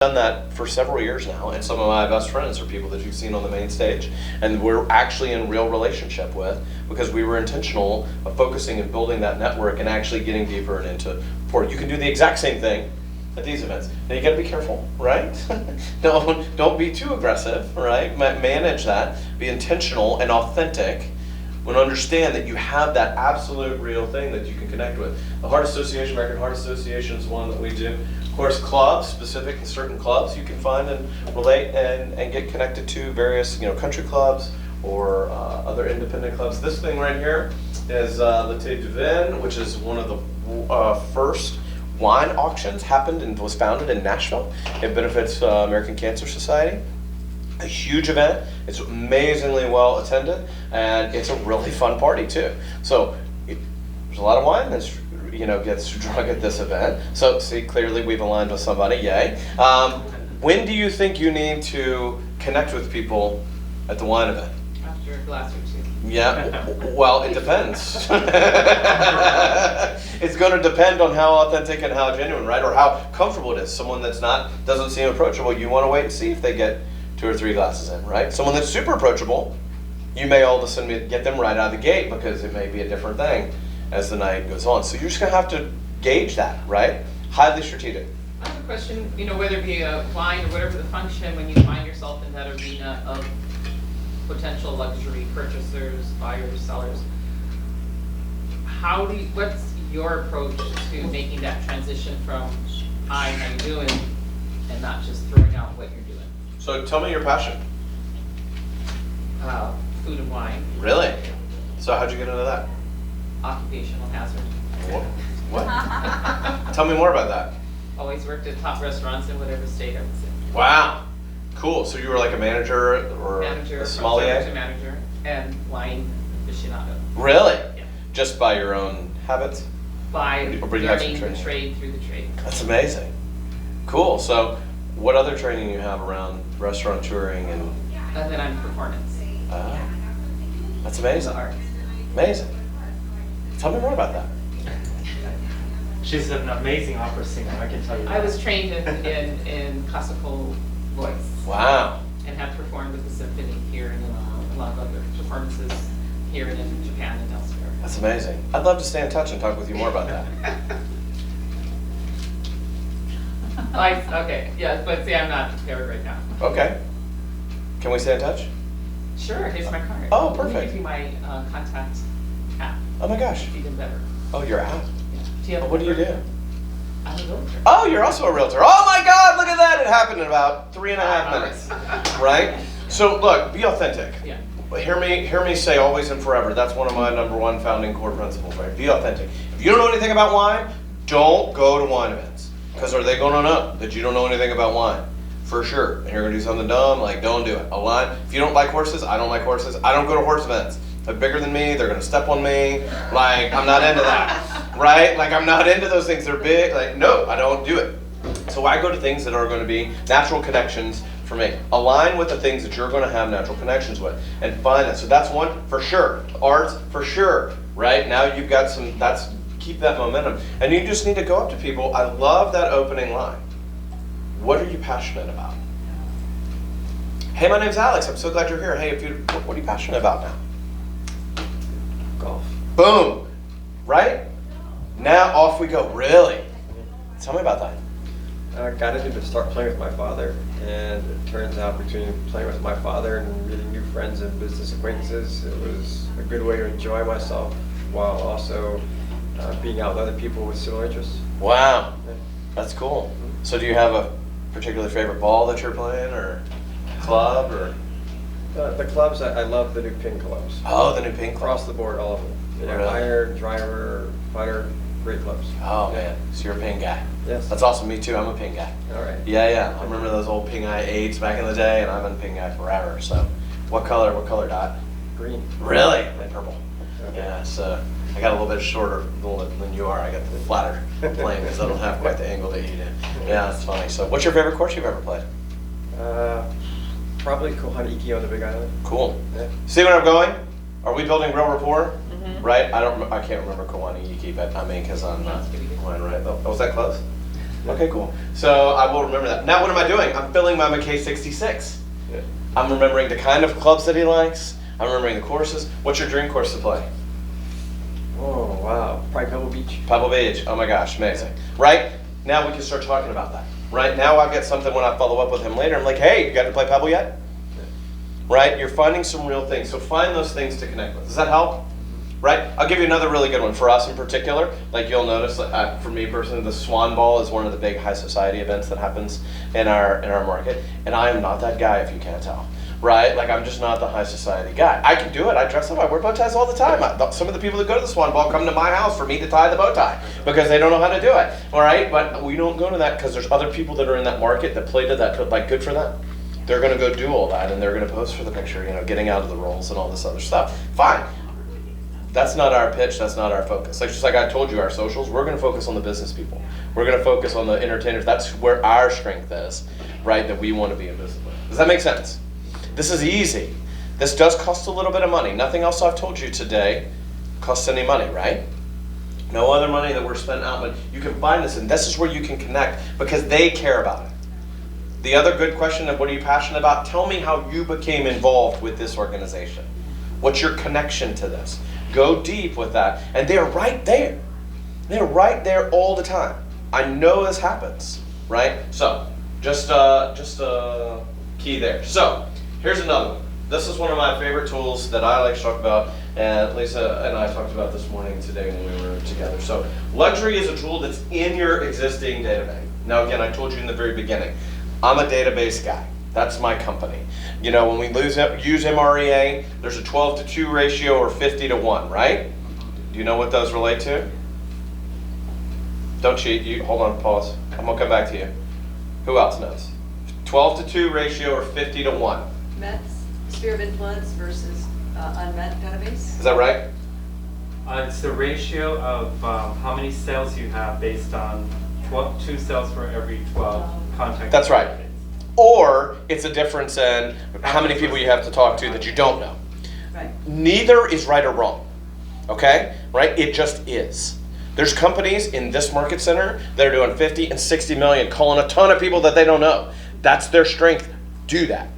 done that for several years now, and some of my best friends are people that you've seen on the main stage, and we're actually in real relationship with, because we were intentional of focusing and building that network and actually getting deeper and into support. You can do the exact same thing at these events. Now you got to be careful, right? Don't be too aggressive, right? Manage that. Be intentional and authentic. When understand that you have that absolute real thing that you can connect with. The Heart Association, American Heart Association is one that we do. Of course, clubs, specific certain clubs you can find and relate and get connected to various, country clubs or other independent clubs. This thing right here is L'été du Vin, which is one of the first wine auctions happened and was founded in Nashville. It benefits American Cancer Society. A huge event. It's amazingly well attended, and it's a really fun party too. So there's a lot of wine that's gets drunk at this event. So see, clearly we've aligned with somebody. Yay! When do you think you need to connect with people at the wine event? After a glass or two. Yeah. Well, it depends. It's going to depend on how authentic and how genuine, right? Or how comfortable it is. Someone that's doesn't seem approachable, you want to wait and see if they get 2 or 3 glasses in, right? Someone that's super approachable, you may all of a sudden get them right out of the gate because it may be a different thing as the night goes on. So you're just gonna have to gauge that, right? Highly strategic. I have a question, whether it be a wine or whatever the function, when you find yourself in that arena of potential luxury purchasers, buyers, sellers, what's your approach to making that transition from hi, how you doing, and not just throwing out what you're doing? So tell me your passion. Food and wine. Really? So how'd you get into that? Occupational hazard. What? Tell me more about that. Always worked at top restaurants in whatever state I was in. Wow. Cool. So you were like a manager or a sommelier? Manager and wine aficionado. Really? Yeah. Just by your own habits? By Or you have some learning the training? trade through the trade. That's amazing. Cool. So what other training you have around restaurant touring and And then I'm performance. that's amazing. The arts. Amazing. Tell me more about that. She's an amazing opera singer, I can tell you that. I was trained in classical voice Wow. and have performed with the symphony here and in a lot of other performances here and in Japan and elsewhere. That's amazing. I'd love to stay in touch and talk with you more about that. Okay, yeah, but see, I'm not prepared right now. Okay. Can we stay in touch? Sure, here's my card. Oh, Let me perfect. give you my contact app. Oh my gosh. Even better. Oh, you're out. Yeah. Do you have a What do you do? number? I'm a realtor. Oh, you're also a realtor. Oh my God, look at that. It happened in about 3.5 minutes. Right? So look, be authentic. Yeah. Hear me say always and forever. That's one of my #1 founding core principles, right? Be authentic. If you don't know anything about wine, don't go to wine events. Because are they going to know that you don't know anything about wine? For sure. And you're going to do something dumb, like don't do it. If you don't like horses, I don't like horses. I don't go to horse events. They're bigger than me. They're going to step on me. Like, I'm not into that. Right? Like, I'm not into those things. They're big. Like, no, I don't do it. So I go to things that are going to be natural connections for me. Align with the things that you're going to have natural connections with and find that. So that's one for sure. Arts for sure. Right? Now you've got keep that momentum. And you just need to go up to people. I love that opening line. What are you passionate about? Hey, my name's Alex. I'm so glad you're here. Hey, what are you passionate about now? Golf. Boom. Right? Now off we go. Really? Tell me about that. I got into to start playing with my father, and it turns out between playing with my father and meeting new friends and business acquaintances, it was a good way to enjoy myself while also being out with other people with similar interests. Wow. That's cool. So do you have a particular favorite ball that you're playing or club or? The clubs, I love the new pin clubs. Oh, the new pink club. Across the board, all of them. Really? Iron, driver, putter, great clubs. Oh man, so you're a ping guy. Yes. That's awesome. Me too. I'm a ping guy. All right. Yeah. I remember those old ping eye 8s back in the day, and I've been a ping guy forever. So, what color? Dot? Green. Really? Purple. Okay. Yeah. So I got a little bit shorter than you are. I got the flatter plane because I don't have quite the angle that you do. Yeah, that's funny. So, what's your favorite course you've ever played? Probably Kohaniki on the Big Island. Cool. Yeah. See where I'm going? Are we building real rapport? Mhm. Right? I can't remember Kiwaniyiki, but I mean, because I'm not That's pretty good. going right. Oh, was that close? Okay, cool. So I will remember that. Now what am I doing? I'm filling my McKay 66. Yeah. I'm remembering the kind of clubs that he likes. I'm remembering the courses. What's your dream course to play? Oh, wow. Probably Pebble Beach. Pebble Beach. Oh my gosh, amazing. Right? Now we can start talking about that. Right? Now I've got something when I follow up with him later. I'm like, hey, you got to play Pebble yet? Right? You're finding some real things. So find those things to connect with. Does that help? Right? I'll give you another really good one. For us in particular, like you'll notice, for me personally, the Swan Ball is one of the big high society events that happens in our market. And I am not that guy, if you can't tell. Right? Like I'm just not the high society guy. I can do it. I dress up. I wear bow ties all the time. Some of the people that go to the Swan Ball come to my house for me to tie the bow tie because they don't know how to do it. All right? But we don't go to that because there's other people that are in that market that play to that. Like good for them. They're going to go do all that and they're going to pose for the picture, getting out of the roles and all this other stuff. Fine. That's not our pitch. That's not our focus. Like just like I told you, our socials, we're going to focus on the business people. We're going to focus on the entertainers. That's where our strength is, right? That we want to be in business with. Does that make sense? This is easy. This does cost a little bit of money. Nothing else I've told you today costs any money, right? No other money that we're spending out, but you can find this, and this is where you can connect because they care about it. The other good question of what are you passionate about? Tell me how you became involved with this organization. What's your connection to this? Go deep with that. And they're right there. They're right there all the time. I know this happens, right? So, just key there. So, here's another one. This is one of my favorite tools that I like to talk about, and Lisa and I talked about this morning today when we were together. So, luxury is a tool that's in your existing database. Now, again, I told you in the very beginning, I'm a database guy. That's my company. When we use MREA, there's a 12-to-2 ratio or 50-to-1, right? Do you know what those relate to? Don't cheat. Hold on, pause. I'm going to come back to you. Who else knows? 12-to-2 ratio or 50-to-1. METs, sphere of influence versus unmet database. Is that right? It's the ratio of how many sales you have based on 2 sales for every 12 contacts. That's right. Or it's a difference in how many people you have to talk to that you don't know. Right. Neither is right or wrong, okay? Right? It just is. There's companies in this market center that are doing 50 and 60 million, calling a ton of people that they don't know. That's their strength. Do that.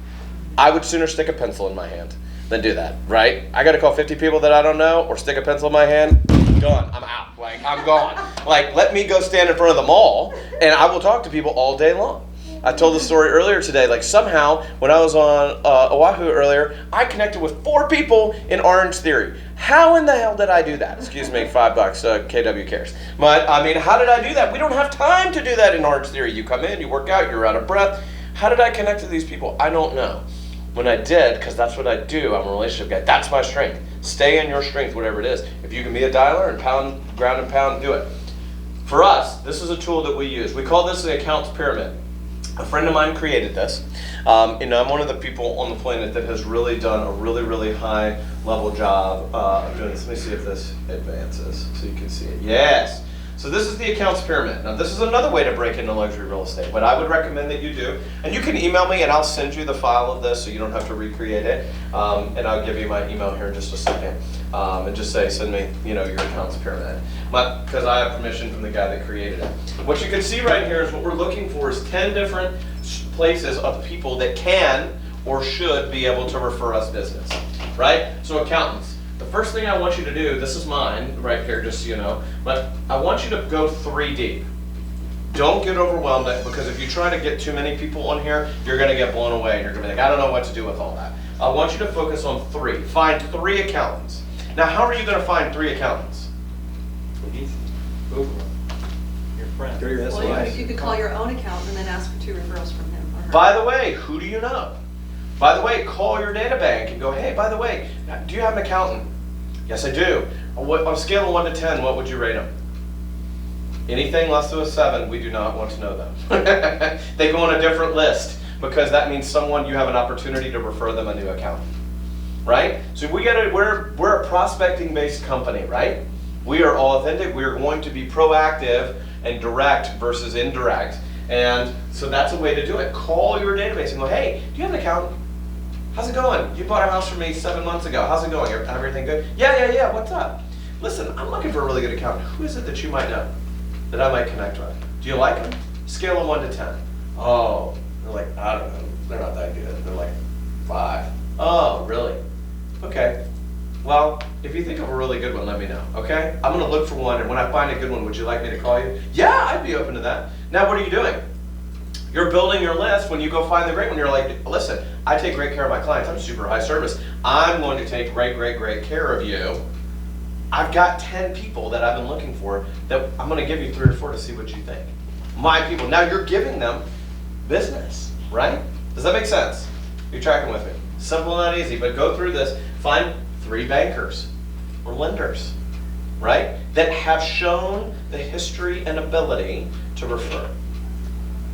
I would sooner stick a pencil in my hand than do that, right? I got to call 50 people that I don't know or stick a pencil in my hand. Done. I'm out. Like, I'm gone. Like, let me go stand in front of the mall and I will talk to people all day long. I told the story earlier today, like somehow when I was on Oahu earlier, I connected with 4 people in Orange Theory. How in the hell did I do that? Excuse me, $5, KW cares. But I mean, how did I do that? We don't have time to do that in Orange Theory. You come in, you work out, you're out of breath. How did I connect to these people? I don't know. When I did, because that's what I do, I'm a relationship guy. That's my strength. Stay in your strength, whatever it is. If you can be a dialer and pound, ground and pound, do it. For us, this is a tool that we use. We call this the accounts pyramid. A friend of mine created this. And I'm one of the people on the planet that has really done a really, really high level job of doing this. Let me see if this advances so you can see it. Yes. So this is the accounts pyramid. Now this is another way to break into luxury real estate. What I would recommend that you do, and you can email me and I'll send you the file of this so you don't have to recreate it. And I'll give you my email here in just a second. And just say, send me, your accounts pyramid. Because I have permission from the guy that created it. What you can see right here is what we're looking for is 10 different places of people that can or should be able to refer us business, right? So accountants. The first thing I want you to do, this is mine right here, just so you know, but I want you to go 3 deep. Don't get overwhelmed because if you try to get too many people on here, you're going to get blown away and you're going to be like, I don't know what to do with all that. I want you to focus on 3. Find 3 accountants. Now, how are you going to find 3 accountants? Easy. Google. Your friend. Go to your Well, SOS. you could call your own accountant and then ask for 2 referrals from him or her. By the way, who do you know? By the way, call your data bank and go, hey, by the way, do you have an accountant? Yes, I do. On a scale of 1 to 10, what would you rate them? Anything less than a 7, we do not want to know them. They go on a different list because that means you have an opportunity to refer them a new account, right? So we're a prospecting-based company, right? We are all authentic. We are going to be proactive and direct versus indirect. And so that's a way to do it. Call your database and go, hey, do you have an accountant? How's it going? You bought a house from me 7 months ago. How's it going? Everything good? Yeah. What's up? Listen, I'm looking for a really good accountant. Who is it that you might know that I might connect with? Do you like him? Scale of 1 to 10. Oh, they're like, I don't know, they're not that good. They're like 5. Oh, really? Okay. Well, if you think of a really good one, let me know, okay? I'm gonna look for one, and when I find a good one, would you like me to call you? Yeah, I'd be open to that. Now, what are you doing? You're building your list. When you go find the great one, you're like, listen, I take great care of my clients. I'm super high service. I'm going to take great care of you. I've got 10 people that I've been looking for that I'm gonna give you 3 or 4 to see what you think. My people. Now you're giving them business, right? Does that make sense? You're tracking with me. Simple and not easy, but go through this. Find 3 bankers or lenders, right? That have shown the history and ability to refer,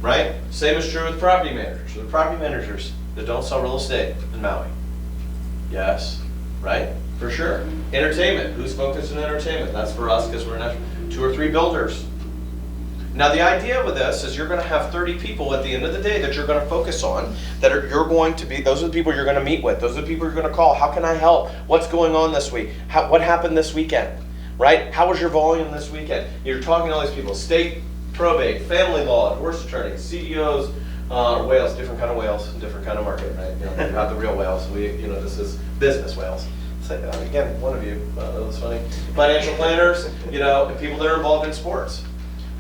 right? Same is true with property managers. The property managers that don't sell real estate in Maui. Yes, right? For sure. Entertainment. Who's focused on entertainment? That's for us because we're in 2 or 3 builders. Now the idea with this is you're going to have 30 people at the end of the day that you're going to focus on, that you're going to be, those are the people you're going to meet with, those are the people you're going to call. How can I help? What's going on this week? What happened this weekend? Right? How was your volume this weekend? You're talking to all these people, state probate, family law, divorce attorneys, CEOs, whales, different kind of whales, different kind of market, right? You know, you have the real whales. This is business whales. Again, one of you, that was funny. Financial planners, and people that are involved in sports.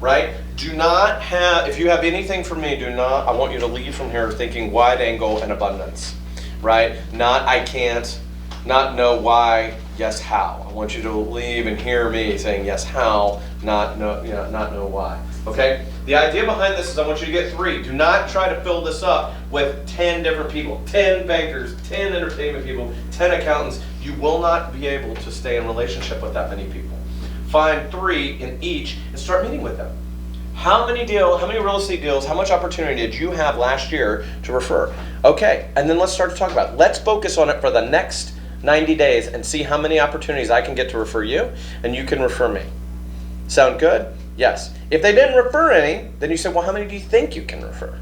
Right? Do not have, if you have anything from me, I want you to leave from here thinking wide angle and abundance. Right? Not I can't, not know why, yes how. I want you to leave and hear me saying yes how, not know why. Okay? The idea behind this is I want you to get 3. Do not try to fill this up with 10 different people, 10 bankers, 10 entertainment people, 10 accountants. You will not be able to stay in relationship with that many people. Find 3 in each and start meeting with them. How many real estate deals, how much opportunity did you have last year to refer? Okay, and then let's start to talk about it. Let's focus on it for the next 90 days and see how many opportunities I can get to refer you and you can refer me. Sound good? Yes. If they didn't refer any, then you say, well, how many do you think you can refer?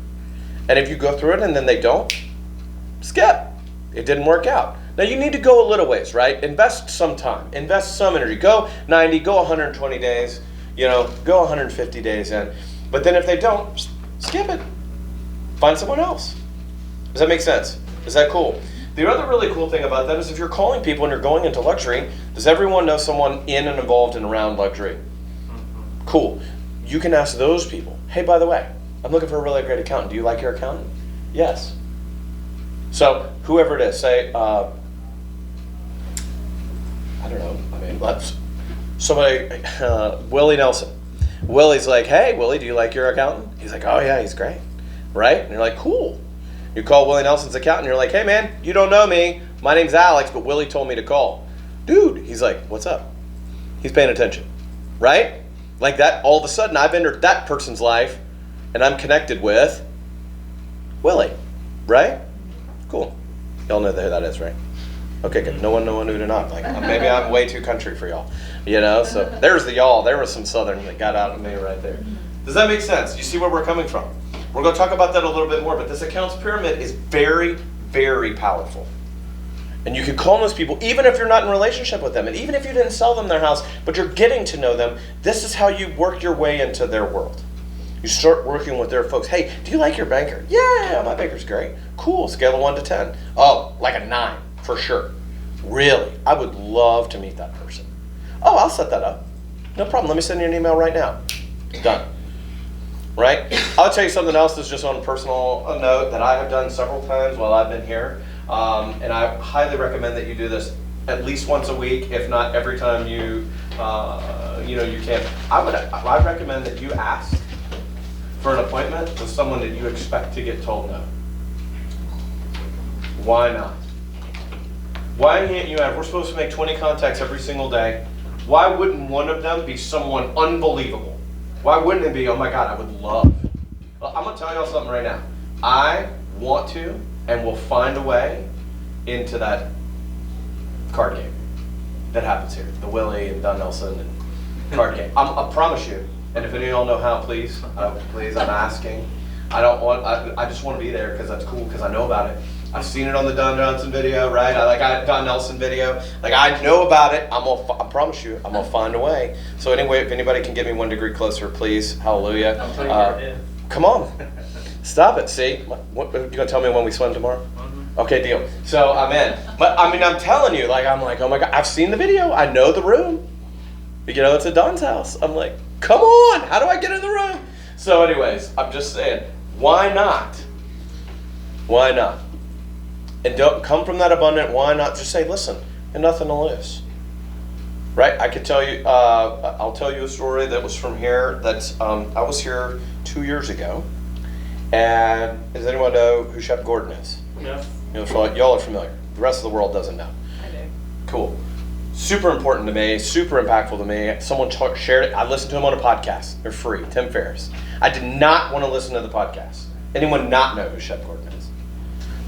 And if you go through it and then they don't, skip. It didn't work out. Now you need to go a little ways, right? Invest some time, invest some energy. Go 90, go 120 days, go 150 days in. But then if they don't, skip it. Find someone else. Does that make sense? Is that cool? The other really cool thing about that is if you're calling people and you're going into luxury, does everyone know someone in and involved and around luxury? Cool. You can ask those people, hey, by the way, I'm looking for a really great accountant. Do you like your accountant? Yes. So whoever it is, say, I don't know, let's somebody, Willie Nelson. Willie's like, hey, Willie, do you like your accountant? He's like, oh yeah, he's great, right? And you're like, cool. You call Willie Nelson's accountant, and you're like, hey man, you don't know me. My name's Alex, but Willie told me to call. Dude, he's like, what's up? He's paying attention, right? Like that, all of a sudden, I've entered that person's life, and I'm connected with Willie, right? Cool. Y'all know who that is, right? Okay, good. No one knew to not. Like maybe I'm way too country for y'all, So there's the y'all. There was some southern that got out of me right there. Does that make sense? You see where we're coming from? We're going to talk about that a little bit more, but this accounts pyramid is very, very powerful. And you can call those people, even if you're not in a relationship with them, and even if you didn't sell them their house, but you're getting to know them, this is how you work your way into their world. You start working with their folks. Hey, do you like your banker? Yeah, my banker's great. Cool, scale of 1 to 10. Oh, like a 9, for sure. Really, I would love to meet that person. Oh, I'll set that up. No problem, let me send you an email right now. Done. Right? I'll tell you something else that's just on a personal note that I have done several times while I've been here. And I highly recommend that you do this at least once a week, if not every time you can. I recommend that you ask for an appointment with someone that you expect to get told no. Why not? Why can't you have, we're supposed to make 20 contacts every single day. Why wouldn't one of them be someone unbelievable? Why wouldn't it be, oh my God, I would love. Well, I'm gonna tell y'all something right now. I want to and will find a way into that card game that happens here. The Willie and Don Nelson and card game. I promise you. And if any of y'all know how, please, I'm asking. I just want to be there because that's cool because I know about it. I've seen it on the Don Johnson video, right? I Don Nelson video. Like I know about it. I promise you, I'm gonna find a way. So anyway, if anybody can get me 1 degree closer, please, hallelujah. I'll tell you where it is. Come on. Stop it. See? What, you gonna tell me when we swim tomorrow? Okay, deal. So I'm in. But I mean, I'm telling you, like, I'm like, oh my God, I've seen the video. I know the room. You know, it's at Don's house. I'm like, come on. How do I get in the room? So anyways, I'm just saying, why not? Why not? And don't come from that abundant. Why not just say, listen, and nothing to lose. Right? I could tell you, I'll tell you a story that was from here. That's I was here 2 years ago. And does anyone know who Chef Gordon is? Yeah. You know, so y'all are familiar. The rest of the world doesn't know. I do. Cool. Super important to me, super impactful to me. Someone shared it. I listened to him on a podcast. They're free. Tim Ferriss. I did not want to listen to the podcast. Anyone not know who Chef Gordon is?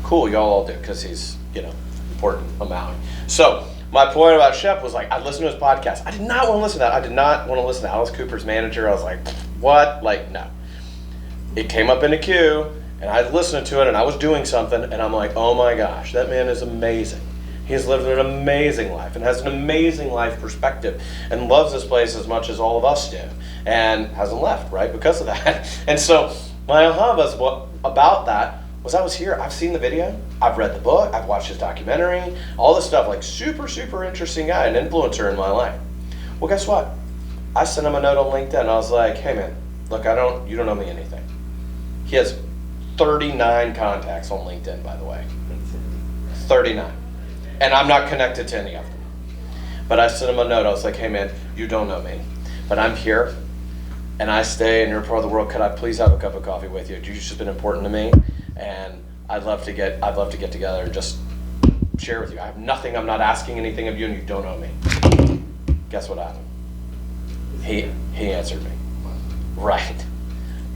Cool, y'all all do, because he's, you know, important amount. So my point about Shep was like, I listened to his podcast. I did not want to listen to that. I did not want to listen to Alice Cooper's manager. I was like, what? Like, no. It came up in the queue, and I listened to it, and I was doing something, and I'm like, oh my gosh, that man is amazing. He's lived an amazing life and has an amazing life perspective and loves this place as much as all of us do and hasn't left, right, because of that. And so my aha was about that was I was here. I've seen the video. I've read the book. I've watched his documentary. All this stuff, like super, super interesting guy, an influencer in my life. Well, guess what? I sent him a note on LinkedIn. I was like, hey, man, look, you don't know me anything. He has 39 contacts on LinkedIn, by the way. 39. And I'm not connected to any of them. But I sent him a note. I was like, hey, man, you don't know me, but I'm here, and I stay in your part of the world. Could I please have a cup of coffee with you? You've just been important to me, and I'd love to get together and just share with you. I have nothing. I'm not asking anything of you, and you don't know me. Guess what happened? He answered me. Right.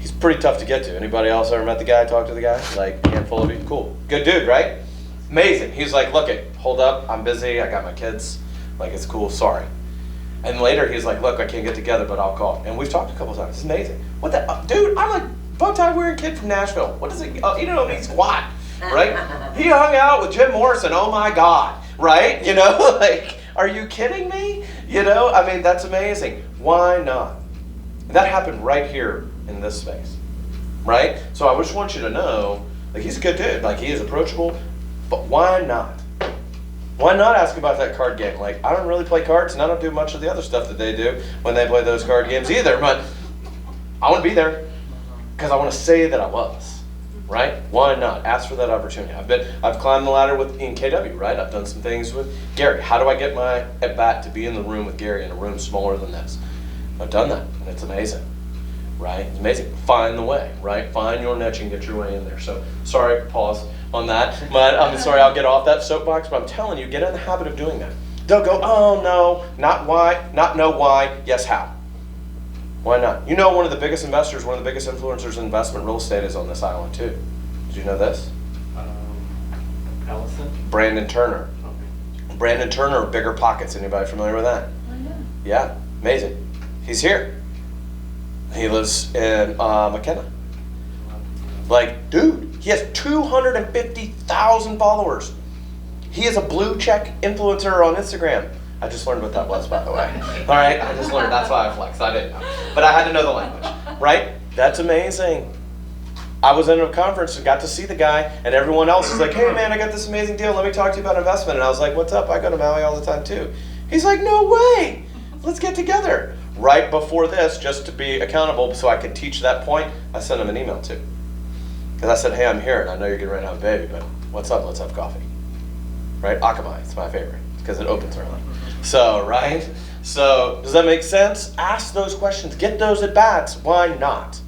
He's pretty tough to get to. Anybody else ever met the guy, talked to the guy? Like, a handful of you? Cool. Good dude, right? Amazing. He's like, look it, hold up, I'm busy, I got my kids. Like, it's cool, sorry. And later he's like, look, I can't get together, but I'll call. And we've talked a couple times. It's amazing. What the, dude, I'm a bow-tie wearing kid from Nashville. What is it? You don't know me, squat, right? He hung out with Jim Morrison, oh my God, right? You know, like, are you kidding me? You know, I mean, that's amazing. Why not? And that happened right here in this space, right? So I just want you to know, like, he's a good dude. Like, he is approachable. But why not? Why not ask about that card game? Like, I don't really play cards, and I don't do much of the other stuff that they do when they play those card games either. But I want to be there because I want to say that I was, right? Why not? Ask for that opportunity. I've climbed the ladder in KW, right? I've done some things with Gary. How do I get my at bat to be in the room with Gary in a room smaller than this? I've done that, and it's amazing. Right? It's amazing. Find the way, right? Find your niche and get your way in there. So, sorry, pause on that. But I'm sorry, I'll get off that soapbox, but I'm telling you, get in the habit of doing that. Don't go, oh no, not why, not know why, yes how. Why not? You know, one of the biggest investors, one of the biggest influencers in investment real estate is on this island too. Did you know this? Allison? Brandon Turner. Okay. Brandon Turner, Bigger Pockets. Anybody familiar with that? Oh, yeah. Yeah, amazing. He's here. He lives in McKenna. Like, dude, he has 250,000 followers. He is a blue check influencer on Instagram. I just learned what that was, by the way. All right, I just learned. That's why I flex. I didn't know. But I had to know the language, right? That's amazing. I was in a conference and got to see the guy, and everyone else is like, hey, man, I got this amazing deal. Let me talk to you about investment. And I was like, what's up? I go to Maui all the time, too. He's like, no way. Let's get together. Right before this, just to be accountable so I could teach that point, I sent him an email too. Because I said, hey, I'm here and I know you're getting ready to have a baby, but what's up? Let's have coffee. Right? Akamai, it's my favorite because it opens early. So, right? So, does that make sense? Ask those questions. Get those at bats. Why not?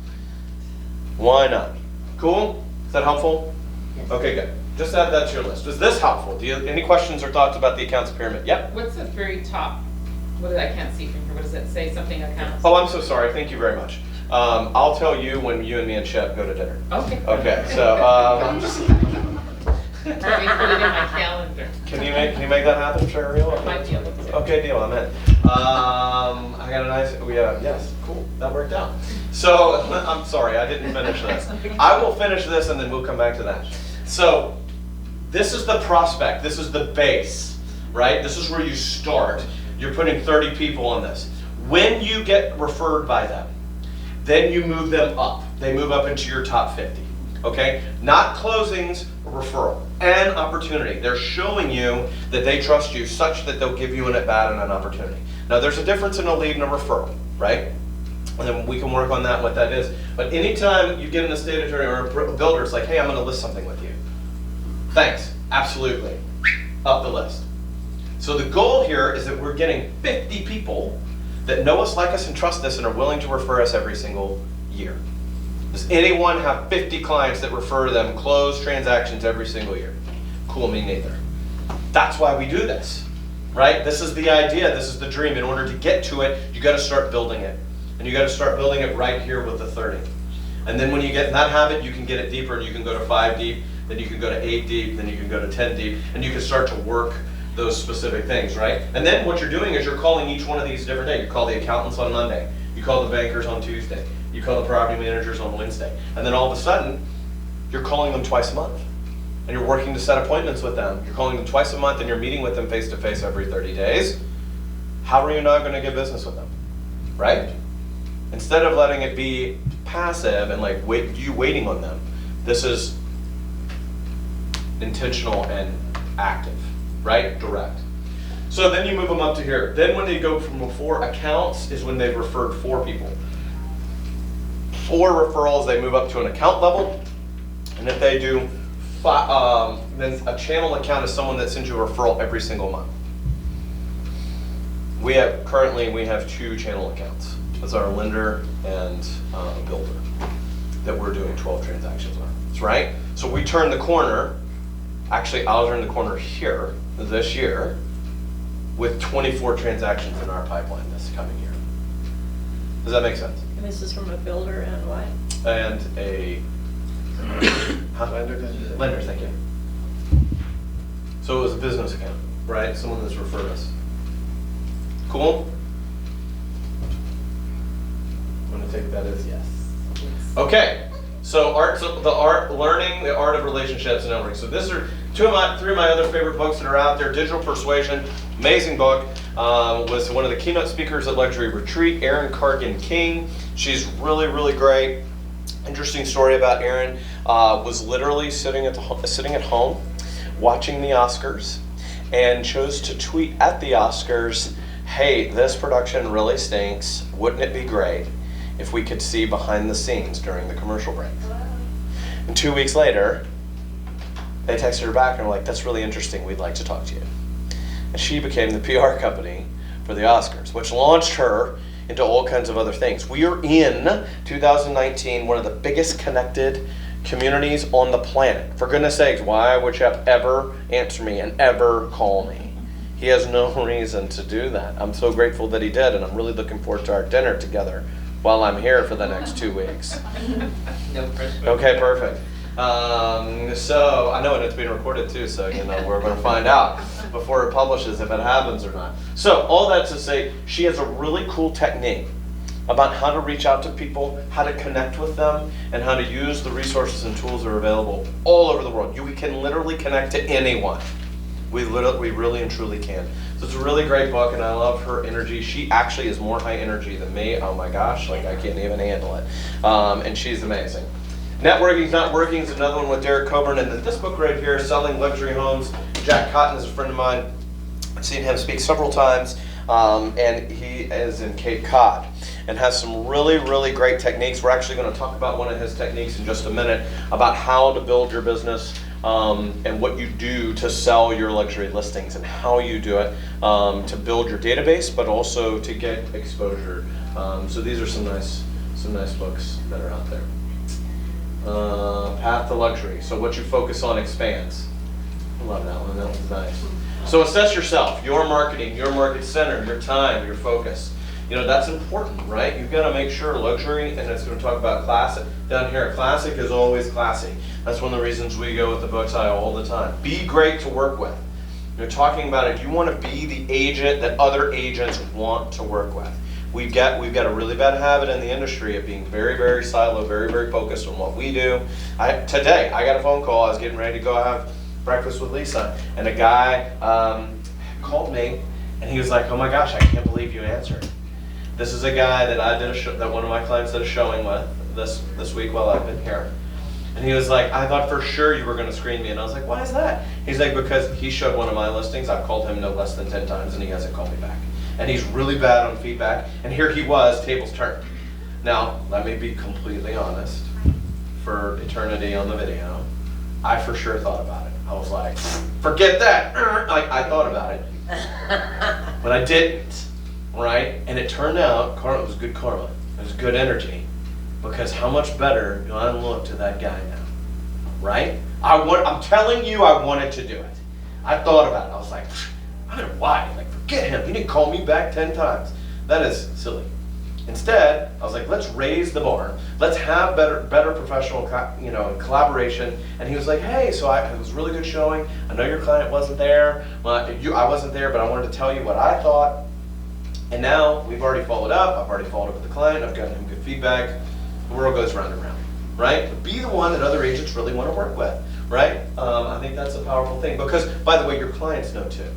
Why not? Cool? Is that helpful? Yes. Okay, good. Just add that to your list. Is this helpful? Any questions or thoughts about the accounts pyramid? Yep. What's the very top? I can't see from here. What does it say? Something accounts? Oh, I'm so sorry. Thank you very much. I'll tell you when you and me and Shep go to dinner. Okay. Okay. So Let me put it in my calendar. can you make that happen, Cheryl? Might be able to. Okay, deal. I'm in. I got a nice. Yes, cool. That worked out. So I'm sorry, I didn't finish this. I will finish this and then we'll come back to that. So this is the prospect. This is the base, right? This is where you start. You're putting 30 people on this. When you get referred by them, then you move them up. they move up into your top 50. Okay? Not closings, referral, and opportunity. They're showing you that they trust you such that they'll give you an at-bat and an opportunity. Now, there's a difference in a lead and a referral, right? And then we can work on that, what that is. But anytime you get an estate attorney or a builder, it's like, hey, I'm going to list something with you. Thanks. Absolutely. Up the list. So the goal here is that we're getting 50 people that know us, like us, and trust us and are willing to refer us every single year. Does anyone have 50 clients that refer them, close transactions every single year? Cool, me neither. That's why we do this, right? This is the idea, this is the dream. In order to get to it, you got to start building it. And you got to start building it right here with the 30. And then when you get in that habit, you can get it deeper, and you can go to 5 deep, then you can go to 8 deep, then you can go to 10 deep, and you can start to work those specific things, right? And then what you're doing is you're calling each one of these different days. You call the accountants on Monday, you call the bankers on Tuesday, you call the property managers on Wednesday, and then all of a sudden, you're calling them twice a month. And you're working to set appointments with them. You're calling them twice a month, and you're meeting with them face to face every 30 days. How are you not going to get business with them, right? Instead of letting it be passive and like you waiting on them, this is intentional and active, right? Direct. So then you move them up to here. Then when they go from 4 accounts is when they've referred 4 people. 4 referrals, they move up to an account level. And if they do, then a channel account is someone that sends you a referral every single month. Currently we have 2 channel accounts. That's our lender and builder that we're doing 12 transactions on. That's right. So we turn the corner. Actually, I'll turn the corner here this year with 24 transactions in our pipeline this coming year. Does that make sense? And this is from a builder and what? And a lender, thank you. So it was a business account, right? Someone that's referred us. Cool? I'm gonna take that as yes. Okay. So learning the art of relationships and networking. So these are 3 of my other favorite books that are out there. Digital Persuasion, amazing book. Was one of the keynote speakers at Luxury Retreat, Erin Cargan King. She's really, really great. Interesting story about Erin. Was literally sitting at home, watching the Oscars, and chose to tweet at the Oscars, "Hey, this production really stinks. Wouldn't it be great if we could see behind the scenes during the commercial break?" And 2 weeks later, they texted her back and were like, "That's really interesting. We'd like to talk to you." And she became the PR company for the Oscars, which launched her into all kinds of other things. We are in 2019, one of the biggest connected communities on the planet. For goodness sakes, why would Jeff ever answer me and ever call me? He has no reason to do that. I'm so grateful that he did, and I'm really looking forward to our dinner together while I'm here for the next 2 weeks. No pressure. Okay, perfect. So I know, and it's being recorded too, so we're going to find out before it publishes if it happens or not. So all that to say, she has a really cool technique about how to reach out to people, how to connect with them, and how to use the resources and tools that are available all over the world. We can literally connect to anyone. We really and truly can. So it's a really great book, and I love her energy. She actually is more high energy than me. Oh my gosh, like I can't even handle it. And she's amazing. Networking's Not Working is another one with Derek Coburn, and then this book right here, Selling Luxury Homes. Jack Cotton is a friend of mine. I've seen him speak several times, and he is in Cape Cod and has some really, really great techniques. We're actually going to talk about one of his techniques in just a minute about how to build your business and what you do to sell your luxury listings and how you do it to build your database, but also to get exposure. So these are some nice books that are out there. Path to Luxury. So what you focus on expands. I love that one. That was nice. So assess yourself, your marketing, your market center, your time, your focus. That's important, right? You've got to make sure luxury, and it's going to talk about classic. Down here, classic is always classy. That's one of the reasons we go with the books aisle all the time. Be great to work with. You're talking about it. You want to be the agent that other agents want to work with. We've got a really bad habit in the industry of being very, very siloed, very, very focused on what we do. Today, I got a phone call. I was getting ready to go have breakfast with Lisa, and a guy called me, and he was like, "Oh my gosh, I can't believe you answered." This is a guy that I did that one of my clients did a showing with this week while I've been here. And he was like, I thought for sure you were going to screen me. And I was like, why is that? He's like, because he showed one of my listings. I've called him no less than 10 times and he hasn't called me back. And he's really bad on feedback. And here he was, tables turned. Now, let me be completely honest. For eternity on the video, I for sure thought about it. I was like, forget that. Like, I thought about it. But I didn't, right? And it turned out, it was good karma. It was good energy. Because how much better do I look to that guy now, right? I'm telling you, I wanted to do it. I thought about it. I was like, I don't know why. Like, forget him. He didn't call me back 10 times. That is silly. Instead, I was like, let's raise the bar. Let's have better professional, collaboration. And he was like, hey, so it was a really good showing. I know your client wasn't there. I wasn't there, but I wanted to tell you what I thought. And now we've already followed up. I've already followed up with the client. I've gotten him good feedback. The world goes round and round, right? But be the one that other agents really want to work with, right? I think that's a powerful thing because, by the way, your clients know too.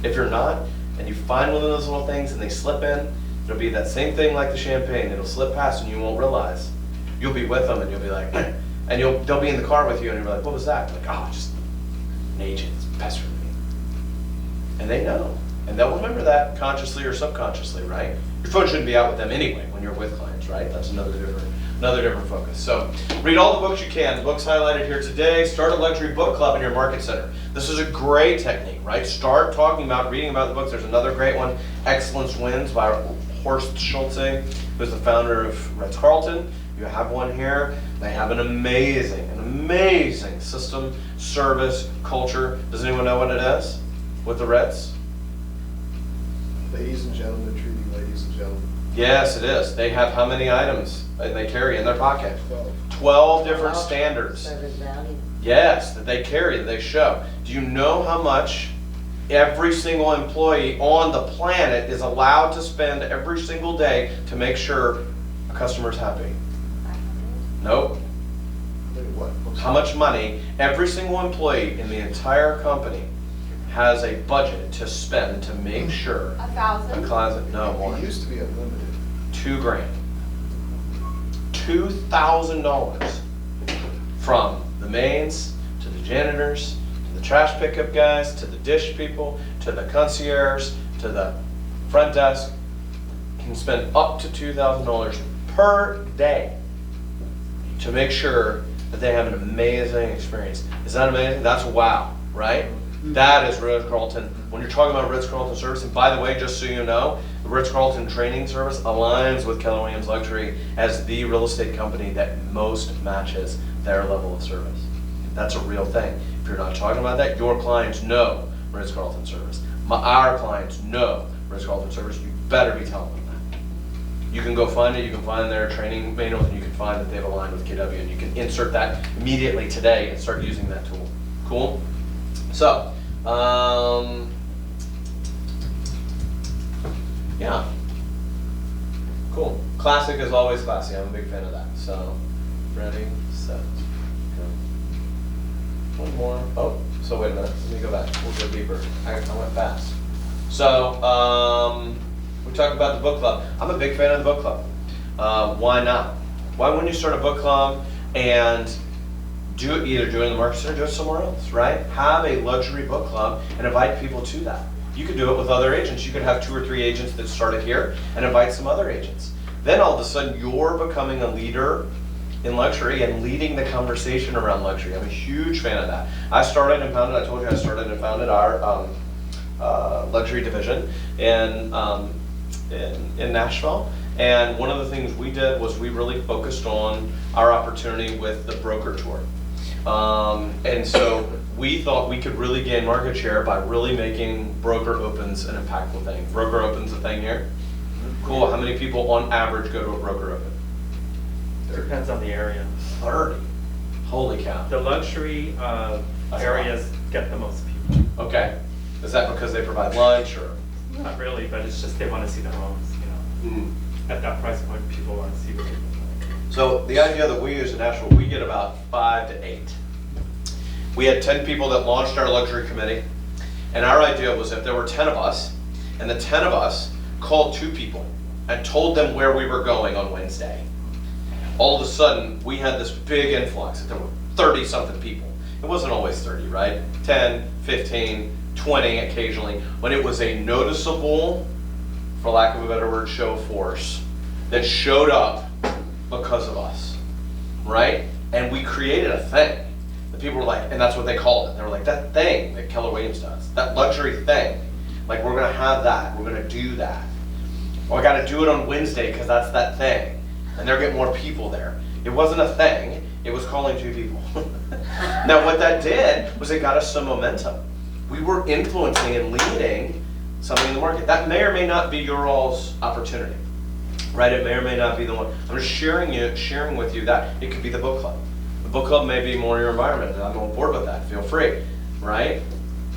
If you're not, and you find one of those little things and they slip in, it'll be that same thing like the champagne. It'll slip past and you won't realize. You'll be with them and you'll be like, and they'll be in the car with you and you're like, what was that? Like, oh, just an agent pestering me. And they know. And they'll remember that consciously or subconsciously, right? Your phone shouldn't be out with them anyway when you're with clients, right? That's another different focus. So read all the books you can. The books highlighted here today. Start a luxury book club in your market center. This is a great technique, right? Start reading about the books. There's another great one, Excellence Wins by Horst Schulze, who's the founder of Ritz-Carlton. You have one here. They have an amazing system, service, culture. Does anyone know what it is with the Ritz? Ladies and gentlemen, treating ladies and gentlemen. Yes, it is. They have how many items they carry in their pocket? 12 different standards. Service value. Yes, that they carry, that they show. Do you know how much every single employee on the planet is allowed to spend every single day to make sure a customer's happy? Nope. Wait, what? How much money every single employee in the entire company has a budget to spend to make sure a client, no more. It used to be unlimited. $2,000. $2,000 from the maids to the janitors to the trash pickup guys to the dish people to the concierge to the front desk can spend up to $2,000 per day to make sure that they have an amazing experience. Is that amazing? That's wow, right? That is Ritz-Carlton. When you're talking about Ritz-Carlton service, and by the way, just so you know, the Ritz-Carlton training service aligns with Keller Williams Luxury as the real estate company that most matches their level of service. That's a real thing. If you're not talking about that, your clients know Ritz-Carlton service. Our clients know Ritz-Carlton service. You better be telling them that. You can go find it. You can find their training manuals, and you can find that they've aligned with KW, and you can insert that immediately today and start using that tool. Cool? So, yeah. Cool. Classic is always classy. I'm a big fan of that. So, ready, set, go. One more. Oh, so wait a minute. Let me go back. We'll go deeper. I went fast. So, we talked about the book club. I'm a big fan of the book club. Why not? Why wouldn't you start a book club and either do it in the market center or do it somewhere else, right? Have a luxury book club and invite people to that. You could do it with other agents. You could have 2 or 3 agents that started here and invite some other agents. Then all of a sudden you're becoming a leader in luxury and leading the conversation around luxury. I'm a huge fan of that. I told you I started and founded our luxury division in Nashville. And one of the things we did was we really focused on our opportunity with the broker tour. And so we thought we could really gain market share by really making broker opens an impactful thing. Broker opens a thing here? Cool. How many people on average go to a broker open? Depends on the area. 30. Holy cow. The luxury areas get the most people. Okay. Is that because they provide lunch or? Not really, but it's just they want to see the homes, you know. At that price point, people want to see what people like. So the idea that we use in Nashville, we get about 5 to 8. We had 10 people that launched our luxury committee, and our idea was if there were 10 of us, and the 10 of us called 2 people and told them where we were going on Wednesday, all of a sudden, we had this big influx. There were 30-something people. It wasn't always 30, right? 10, 15, 20 occasionally. When it was a noticeable, for lack of a better word, show of force that showed up because of us, right? And we created a thing. The people were like, and that's what they called it. They were like, that thing that Keller Williams does, that luxury thing. Like, we're gonna have that, we're gonna do that. Well, I gotta do it on Wednesday because that's that thing. And they're getting more people there. It wasn't a thing, it was calling 2 people. Now what that did was it got us some momentum. We were influencing and leading something in the market. That may or may not be your all's opportunity, right? It may or may not be the one. I'm just sharing with you that it could be the book club. The book club may be more your environment, and I'm on board with that, feel free, right?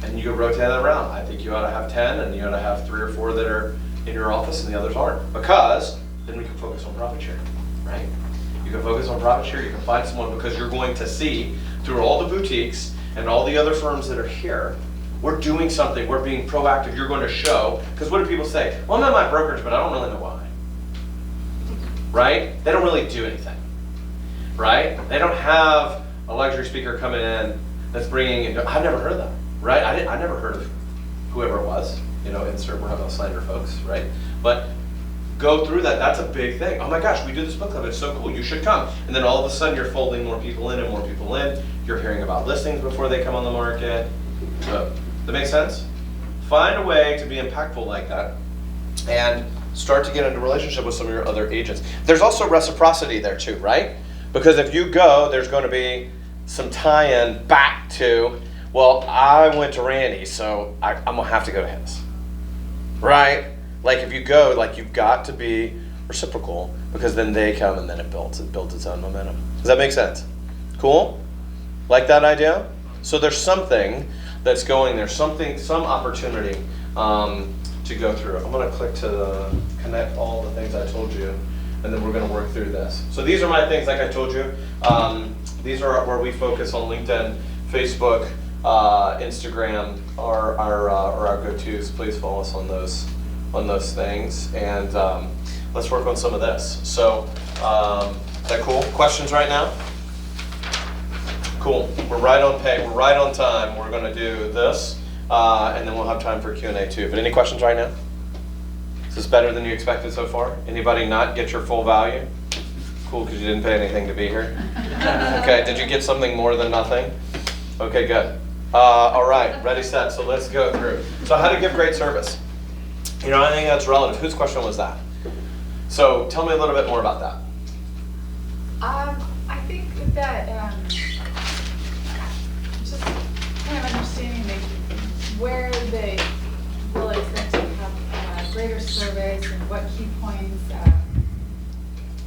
And you can rotate that around. I think you ought to have 10, and you ought to have 3 or 4 that are in your office and the others aren't. Because then we can focus on profit sharing, right? You can focus on profit share, you can find someone, because you're going to see through all the boutiques and all the other firms that are here, we're doing something, we're being proactive, you're going to show, because what do people say? Well, I'm at my brokerage, but I don't really know why. Right? They don't really do anything, right? They don't have a luxury speaker coming in that's bringing in, I've never heard of them, right? I never heard of whoever it was, insert, we're not going to slander folks, right? But go through that, that's a big thing. Oh my gosh, we do this book club, it's so cool, you should come. And then all of a sudden you're folding more people in and more people in. You're hearing about listings before they come on the market. So, that makes sense? Find a way to be impactful like that and start to get into a relationship with some of your other agents. There's also reciprocity there too, right? Because if you go, there's going to be some tie-in back to, well, I went to Randy, so I'm going to have to go to his, right? Like if you go, like you've got to be reciprocal, because then they come and then it builds its own momentum. Does that make sense? Cool? Like that idea? So there's something that's going there, some opportunity to go through. I'm gonna click to connect all the things I told you, and then we're gonna work through this. So these are my things, like I told you. These are where we focus on LinkedIn, Facebook, Instagram, are our go-tos. Please follow us on those things, and let's work on some of this. So, is that cool? Questions right now? Cool. We're right on pay. We're right on time. We're going to do this, and then we'll have time for Q&A too. But any questions right now? Is this better than you expected so far? Anybody not get your full value? Cool, because you didn't pay anything to be here. Okay. Did you get something more than nothing? Okay, good. All right. Ready, set. So let's go through. So how to give great service. I think that's relative. Whose question was that? So tell me a little bit more about that. I think that just kind of understanding where they will expect to have greater service and what key points